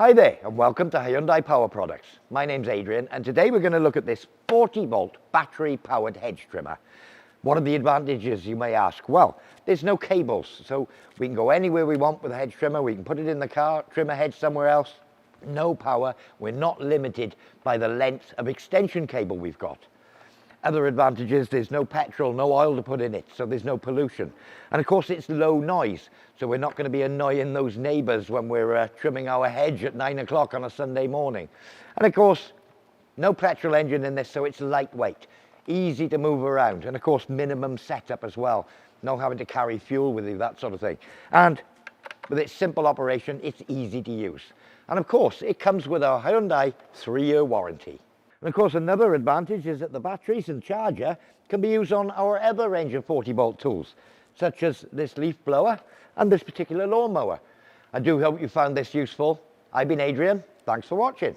Hi there and welcome to Hyundai Power Products. My name's Adrian and today we're going to look at this 40-volt battery-powered hedge trimmer. What are the advantages, you may ask? Well, there's no cables, so we can go anywhere we want with a hedge trimmer. We can put it in the car, trim a hedge somewhere else. No power. We're not limited by the length of extension cable we've got. Other advantages, there's no petrol, no oil to put in it, so there's no pollution. And of course it's low noise, so we're not going to be annoying those neighbours when we're trimming our hedge at 9 o'clock on a Sunday morning. And of course, no petrol engine in this, so it's lightweight, easy to move around, and of course minimum setup as well. No having to carry fuel with you, that sort of thing. And with its simple operation, it's easy to use. And of course, it comes with a Hyundai 3-year warranty. And of course, another advantage is that the batteries and charger can be used on our other range of 40-volt tools, such as this leaf blower and this particular lawnmower. I do hope you found this useful. I've been Adrian. Thanks for watching.